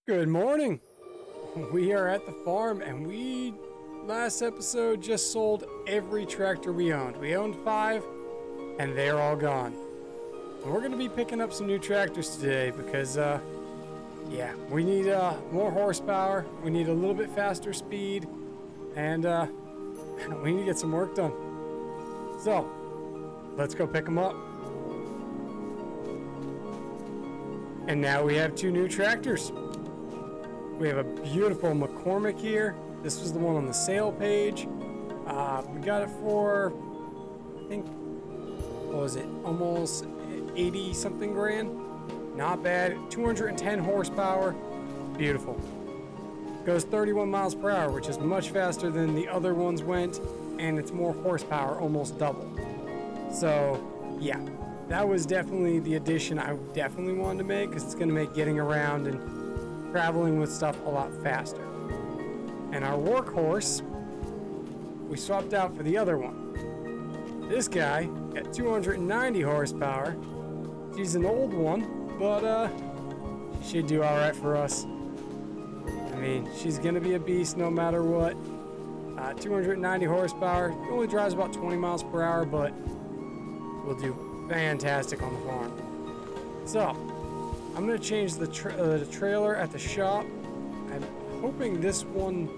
Good morning. We are at the farm and last episode just sold every tractor we owned. We owned 5 and they're all gone. And we're going to be picking up some new tractors today because, yeah, we need more horsepower. We need a little bit faster speed and we need to get some work done. So let's go pick them up. And now we have 2 new tractors. We have a beautiful McCormick here. This was the one on the sale page. We got it for, I think, what was it? Almost 80 something grand. Not bad. 210 horsepower. Beautiful. Goes 31 miles per hour, which is much faster than the other ones went, and it's more horsepower, almost double. So, yeah, that was definitely the addition I definitely wanted to make because it's going to make getting around and traveling with stuff a lot faster. And our workhorse, we swapped out for the other one. This guy got 290 horsepower. She's an old one, but she should do all right for us. I mean, she's gonna be a beast no matter what. 290 horsepower. It only drives about 20 miles per hour, but will do fantastic on the farm. So, I'm going to change the trailer at the shop. I'm hoping this one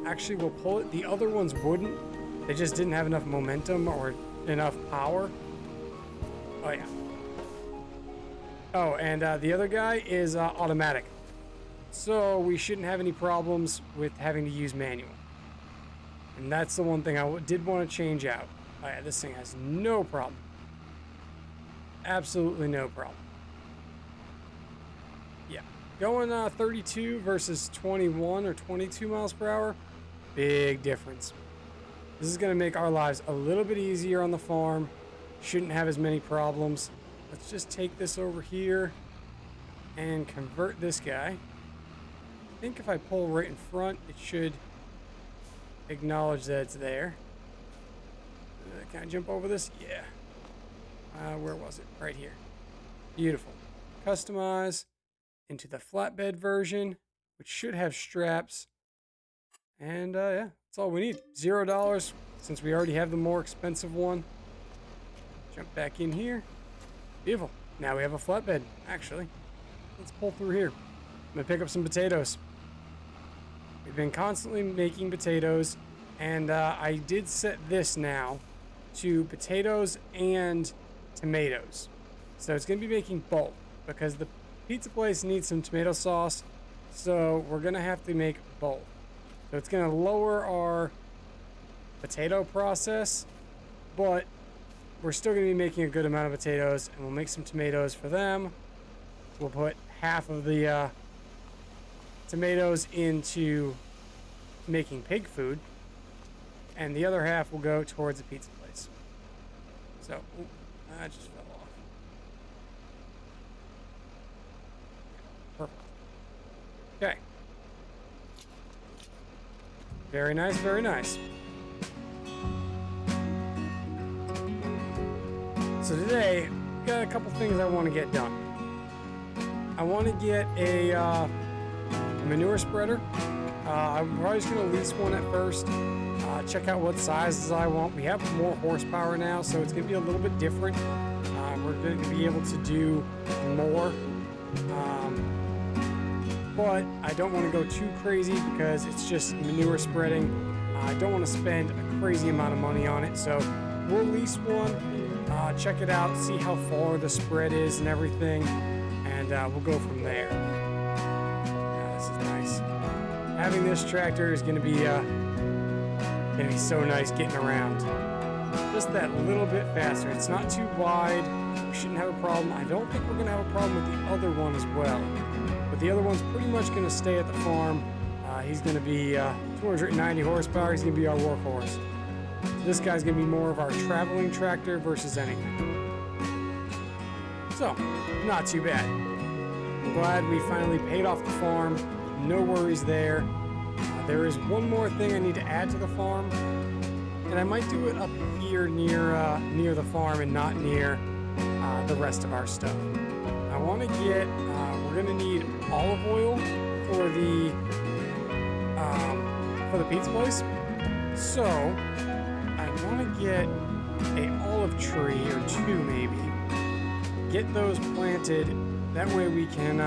actually will pull it. The other ones wouldn't. They just didn't have enough momentum or enough power. Oh, yeah. Oh, and the other guy is automatic. So we shouldn't have any problems with having to use manual. And that's the one thing I did want to change out. Oh, yeah, this thing has no problem. Absolutely no problem. Yeah, going 32 versus 21 or 22 miles per hour, big difference. This is going to make our lives a little bit easier on the farm. Shouldn't have as many problems. Let's just take this over here and convert this guy. I think if I pull right in front, it should acknowledge that it's there. Can I jump over this? Yeah. Where was it? Right here. Beautiful. Customize into the flatbed version, which should have straps. And yeah, that's all we need. $0 since we already have the more expensive one. Jump back in here. Beautiful. Now we have a flatbed, actually. Let's pull through here. I'm gonna pick up some potatoes. We've been constantly making potatoes, and I did set this now to potatoes and tomatoes. So it's gonna be making both because the pizza place needs some tomato sauce, so we're gonna have to make both. So it's gonna lower our potato process, but we're still gonna be making a good amount of potatoes, and we'll make some tomatoes for them. We'll put half of the tomatoes into making pig food, and the other half will go towards the pizza place. So, ooh, I just fell off. Perfect. Okay. Very nice, very nice. So today, got a couple things I want to get done. I want to get a manure spreader. I'm probably just going to lease one at first. Check out what sizes I want. We have more horsepower now, so it's going to be a little bit different. We're going to be able to do more. But I don't want to go too crazy because it's just manure spreading. I don't want to spend a crazy amount of money on it, so we'll lease one, check it out, see how far the spread is and everything, and we'll go from there. Yeah, this is nice. Having this tractor is going to be so nice getting around. Just that little bit faster. It's not too wide. We shouldn't have a problem. I don't think we're going to have a problem with the other one as well. But the other one's pretty much going to stay at the farm. He's going to be 290 horsepower. He's going to be our workhorse. So this guy's going to be more of our traveling tractor versus anything. So, not too bad. I'm glad we finally paid off the farm. No worries there. There is one more thing I need to add to the farm, and I might do it up here near the farm and not near the rest of our stuff. I want to get, we're going to need olive oil for for the pizza place. So I want to get a olive tree or two maybe. Get those planted. That way we can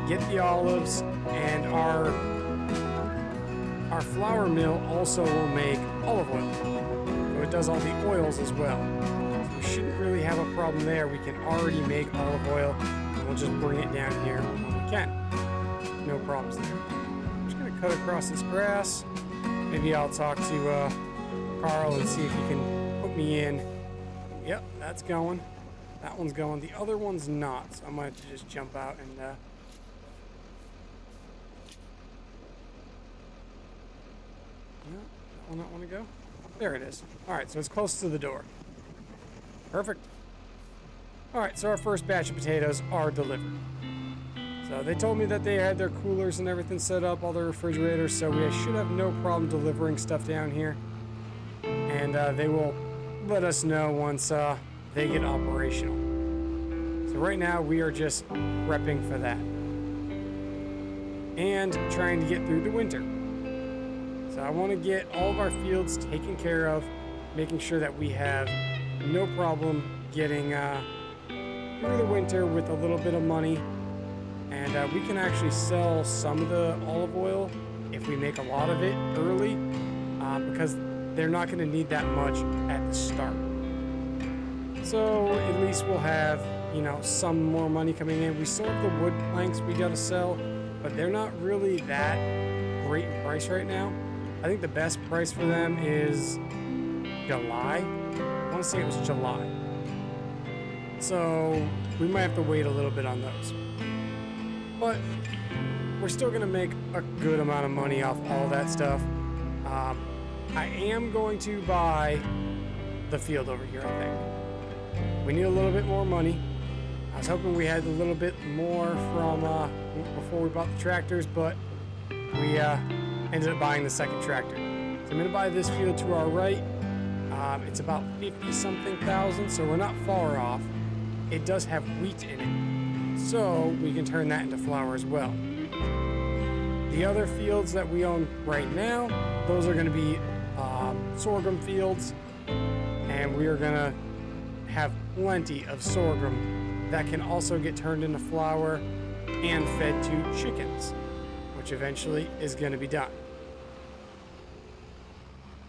get the olives, and our flour mill also will make olive oil. So it does all the oils as well. So we shouldn't really have a problem there. We can already make olive oil, and we'll just bring it down here when we can. No problems there. I'm just gonna cut across this grass. Maybe I'll talk to Carl and see if he can put me in. Yep, that's going. That one's going. The other one's not, so I might have to just jump out and no, that one not want to go. There it is. All right, so it's close to the door. Perfect. All right, so our first batch of potatoes are delivered. So they told me that they had their coolers and everything set up, all their refrigerators, so we should have no problem delivering stuff down here. And they will let us know once they get operational. So right now we are just prepping for that. And trying to get through the winter. So I want to get all of our fields taken care of, making sure that we have no problem getting through the winter with a little bit of money. And we can actually sell some of the olive oil if we make a lot of it early, because they're not going to need that much at the start. So at least we'll have, you know, some more money coming in. We still have the wood planks we got to sell, but they're not really that great in price right now. I think the best price for them is July. I want to say it was July. So we might have to wait a little bit on those. But we're still going to make a good amount of money off all that stuff. I am going to buy the field over here, I think. We need a little bit more money. I was hoping we had a little bit more from before we bought the tractors, but we ended up buying the second tractor. So I'm going to buy this field to our right. It's about 50-something thousand, so we're not far off. It does have wheat in it, so we can turn that into flour as well. The other fields that we own right now, those are going to be sorghum fields, and we are going to have plenty of sorghum that can also get turned into flour and fed to chickens, which eventually is going to be done.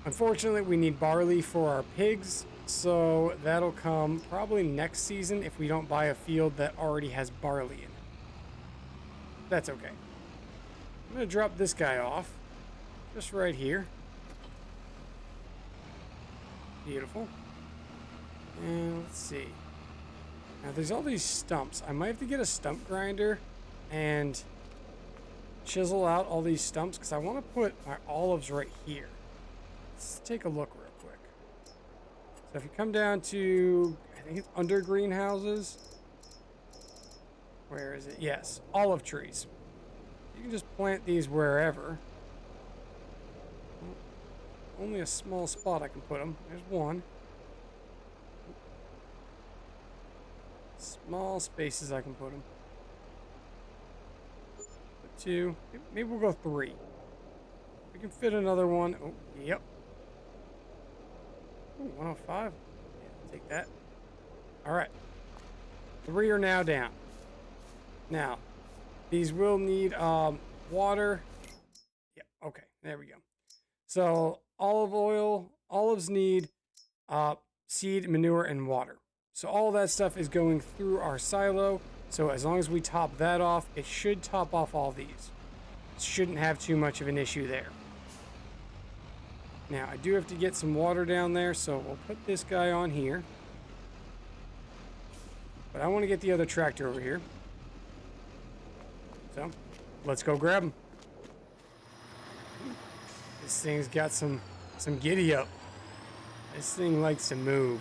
Unfortunately, we need barley for our pigs, so that'll come probably next season if we don't buy a field that already has barley in it. That's okay. I'm going to drop this guy off, just right here. Beautiful. And let's see. Now there's all these stumps. I might have to get a stump grinder and chisel out all these stumps because I want to put my olives right here. Let's take a look real quick. So if you come down to, I think it's under greenhouses. Where is it? Yes, olive trees. You can just plant these wherever. Only a small spot I can put them. There's one. Small spaces I can put them. Put two. Maybe we'll go three. We can fit another one. Oh, yep. Ooh, 105. Yeah, I'll take that. All right. Three are now down. Now, these will need water. Yeah, okay. There we go. So, olives need seed, manure, and water. So all that stuff is going through our silo. So as long as we top that off, it should top off all these. Shouldn't have too much of an issue there. Now, I do have to get some water down there, so we'll put this guy on here. But I want to get the other tractor over here. So, let's go grab him. This thing's got some giddy up. This thing likes to move.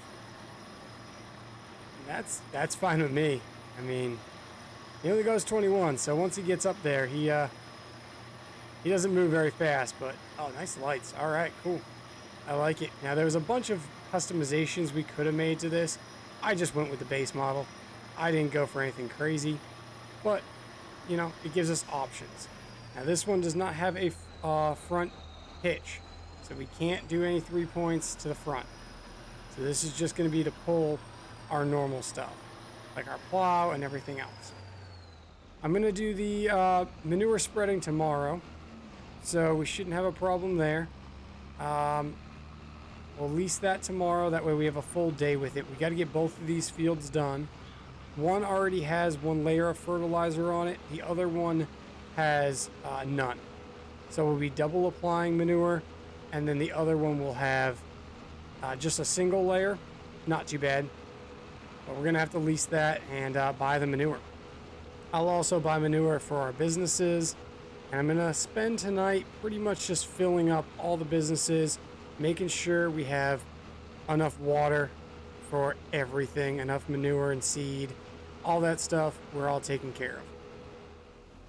That's fine with me. I mean, he only goes 21, so once he gets up there, he doesn't move very fast, but oh, nice lights. All right, cool. I like it. Now, there was a bunch of customizations we could have made to this. I just went with the base model. I didn't go for anything crazy, but you know, it gives us options. Now, this one does not have a front pitch. So we can't do any 3 points to the front. So this is just going to be to pull our normal stuff, like our plow and everything else. I'm going to do the manure spreading tomorrow, so we shouldn't have a problem there. We'll lease that tomorrow. That way we have a full day with it. We got to get both of these fields done. One already has one layer of fertilizer on it. The other one has none. So we'll be double applying manure, and then the other one will have just a single layer. Not too bad. But we're going to have to lease that and buy the manure. I'll also buy manure for our businesses. And I'm going to spend tonight pretty much just filling up all the businesses, making sure we have enough water for everything, enough manure and seed, all that stuff we're all taken care of.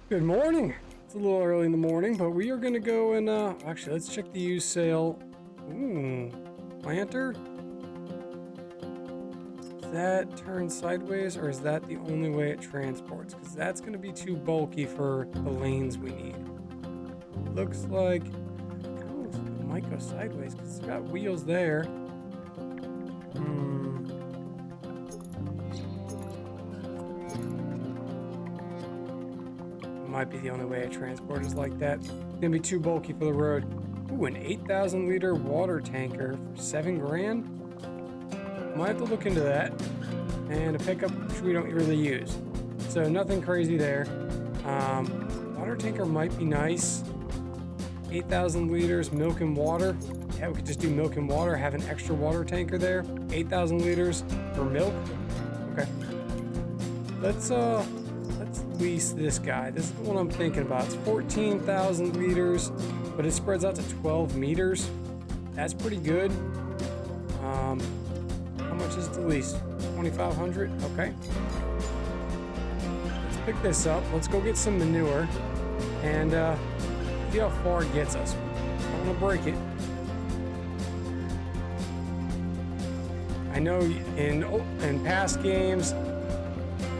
Good morning. It's a little early in the morning, but we are going to go and actually let's check the used sale. Ooh, planter. Does that turn sideways, or is that the only way it transports? Because that's going to be too bulky for the lanes we need. Looks like it might go sideways because it's got wheels there. Might be the only way I transport is like that. It's gonna be too bulky for the road. Ooh, an 8,000 liter water tanker for $7,000. Might have to look into that. And a pickup which we don't really use. So nothing crazy there. Water tanker might be nice. 8,000 liters, milk and water. Yeah, we could just do milk and water, have an extra water tanker there. 8,000 liters for milk. Okay. Let's lease this guy. This is the one I'm thinking about. It's 14,000 liters, but it spreads out to 12 meters. That's pretty good. How much is the lease? 2,500. Okay. Let's pick this up. Let's go get some manure and see how far it gets us. I don't want to break it. I know in past games,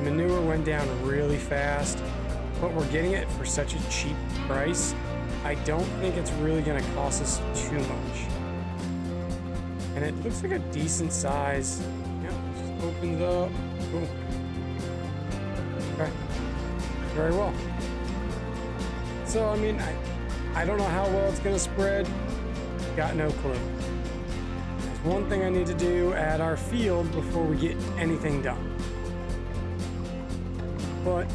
manure went down really fast, but we're getting it for such a cheap price. I don't think it's really going to cost us too much. And it looks like a decent size. Yep, just opens up. Cool. Okay. Very well. So, I mean, I don't know how well it's going to spread. Got no clue. There's one thing I need to do at our field before we get anything done. But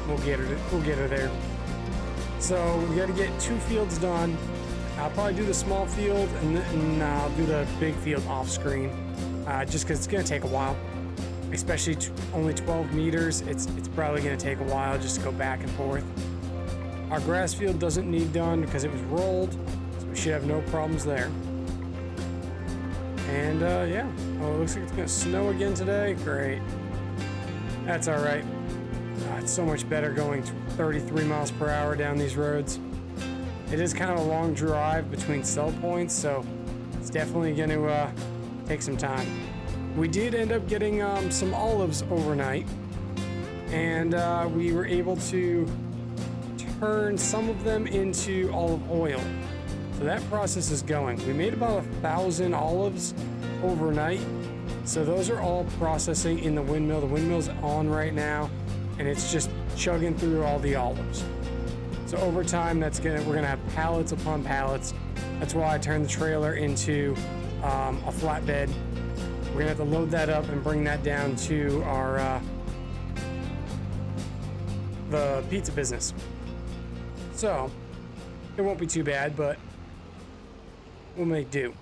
we'll get her there. So we got to get 2 fields done. I'll probably do the small field and I'll do the big field off screen, just because it's gonna take a while. Especially only 12 meters. It's probably gonna take a while just to go back and forth. Our grass field doesn't need done because it was rolled, so we should have no problems there. And yeah, oh, it looks like it's gonna snow again today. Great. That's all right. It's so much better going 33 miles per hour down these roads. It is kind of a long drive between sell points, so it's definitely going to take some time. We did end up getting some olives overnight, and we were able to turn some of them into olive oil. So that process is going. We made about 1,000 olives overnight. So those are all processing in the windmill. The windmill's on right now, and it's just chugging through all the olives. So over time, we're gonna have pallets upon pallets. That's why I turned the trailer into a flatbed. We're gonna have to load that up and bring that down to our the pizza business. So it won't be too bad, but we'll make do.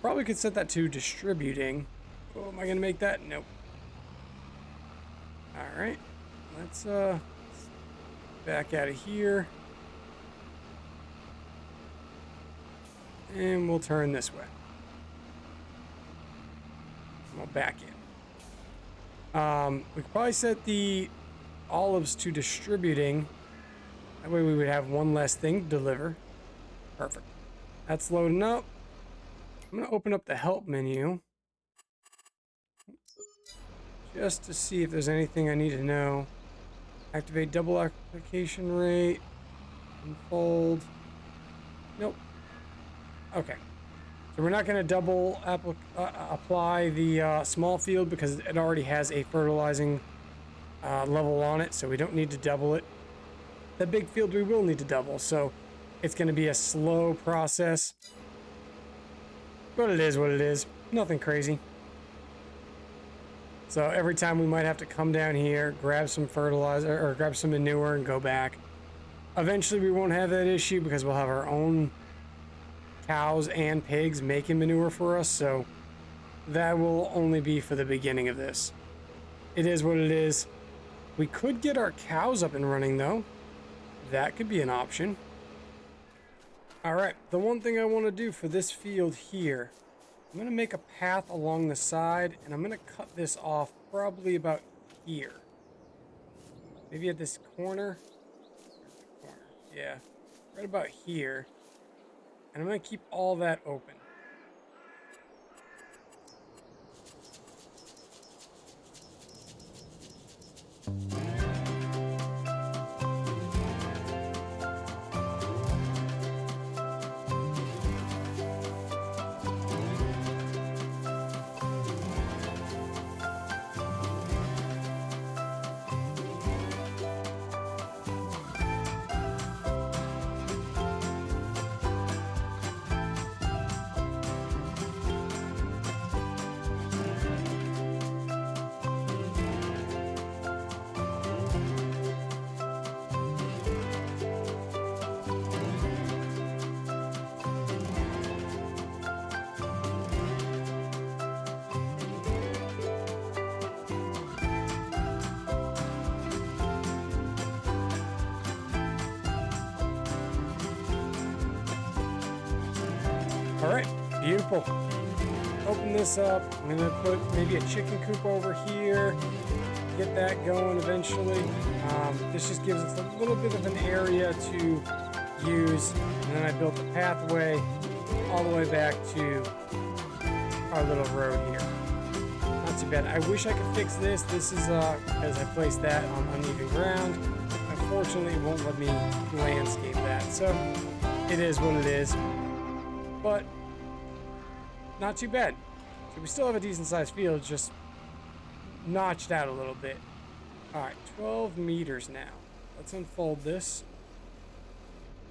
Probably could set that to distributing. Oh, am I gonna make that? Nope. All right, let's back out of here. And we'll turn this way. We'll back in. We could probably set the olives to distributing. That way we would have one less thing to deliver. Perfect. That's loading up. I'm going to open up the help menu just to see if there's anything I need to know. Activate double application rate. Unfold. Nope. Okay. So we're not going to double apply the small field because it already has a fertilizing level on it, so we don't need to double it. The big field we will need to double, so it's going to be a slow process. But it is what it is. Nothing crazy. So every time we might have to come down here, grab some fertilizer or grab some manure and go back. Eventually we won't have that issue because we'll have our own cows and pigs making manure for us, so that will only be for the beginning of this. It is what it is. We could get our cows up and running though. That could be an option. Alright, the one thing I want to do for this field here, I'm going to make a path along the side, and I'm going to cut this off probably about here. Maybe at this corner. Yeah, right about here. And I'm going to keep all that open. Alright, beautiful. Open this up. I'm going to put maybe a chicken coop over here. Get that going eventually. This just gives us a little bit of an area to use. And then I built a pathway all the way back to our little road here. Not too bad. I wish I could fix this. This is because I placed that on uneven ground. Unfortunately, it won't let me landscape that. So it is what it is. But not too bad. So we still have a decent sized field, just notched out a little bit. Alright, 12 meters now. Let's unfold this.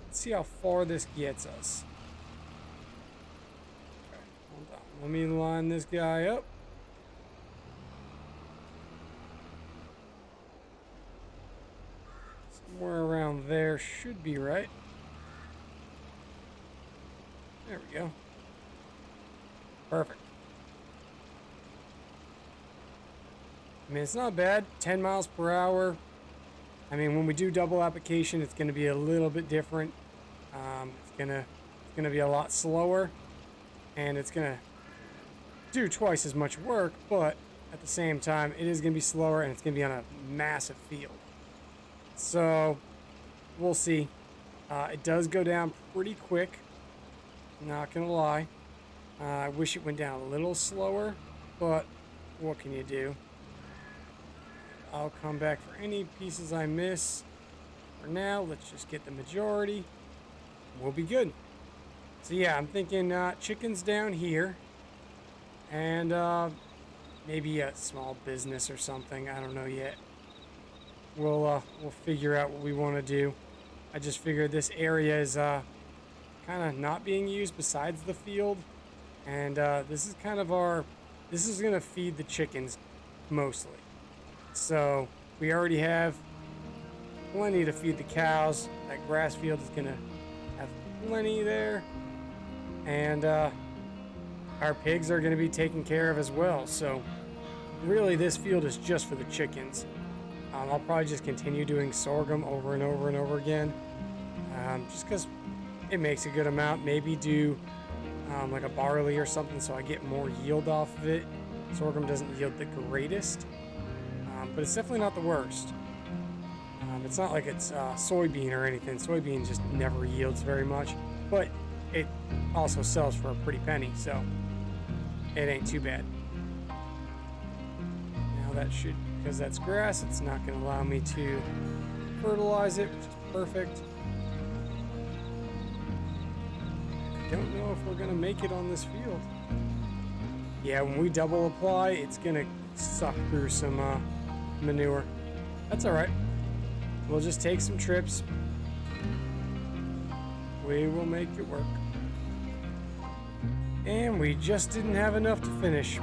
Let's see how far this gets us. Okay, hold on. Let me line this guy up. Somewhere around there should be right. There we go. Perfect. I mean, it's not bad. 10 miles per hour. I mean, when we do double application, it's going to be a little bit different. It's gonna be a lot slower, and it's gonna do twice as much work. But at the same time, it is going to be slower, and it's going to be on a massive field. So we'll see. It does go down pretty quick. Not gonna lie. I wish it went down a little slower, but what can you do? I'll come back for any pieces I miss. For now, let's just get the majority. We'll be good. So yeah, I'm thinking chickens down here, and maybe a small business or something. I don't know yet. We'll figure out what we want to do. I just figured this area is kind of not being used besides the field, and this is kind of this is gonna feed the chickens mostly. So we already have plenty to feed the cows. That grass field is gonna have plenty there, and our pigs are gonna be taken care of as well. So really this field is just for the chickens. I'll probably just continue doing sorghum over and over and over again, just because it makes a good amount. Maybe do like a barley or something so I get more yield off of it. Sorghum doesn't yield the greatest, but it's definitely not the worst. It's not like it's soybean or anything. Soybean just never yields very much, but it also sells for a pretty penny, so it ain't too bad. Now that should, because that's grass, it's not going to allow me to fertilize it, which is perfect. don't know if we're gonna make it on this field. Yeah, when we double apply, it's gonna suck through some manure. That's all right. We'll just take some trips. We will make it work. And we just didn't have enough to finish.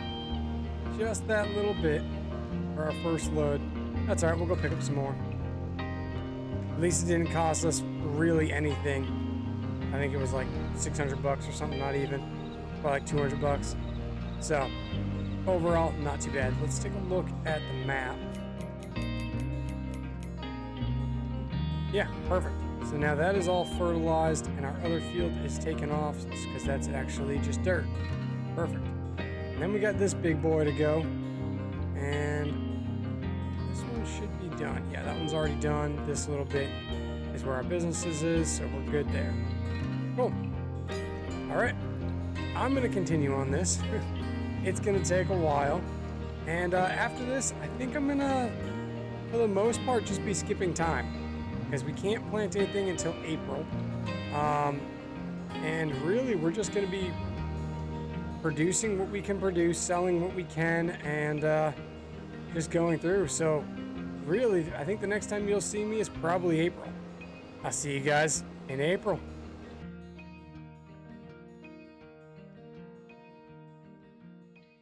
Just that little bit for our first load. That's all right, we'll go pick up some more. At least it didn't cost us really anything. I think it was like 600 bucks or something, not even. Probably like 200 bucks. So, overall, not too bad. Let's take a look at the map. Yeah, perfect. So now that is all fertilized and our other field is taken off because that's actually just dirt. Perfect. And then we got this big boy to go. And this one should be done. Yeah, that one's already done. This little bit is where our businesses is, so we're good there. Cool. All right. I'm going to continue on this. It's going to take a while. And after this, I think I'm going to, for the most part, just be skipping time. Because we can't plant anything until April. And really, we're just going to be producing what we can produce, selling what we can, and just going through. So really, I think the next time you'll see me is probably April. I'll see you guys in April.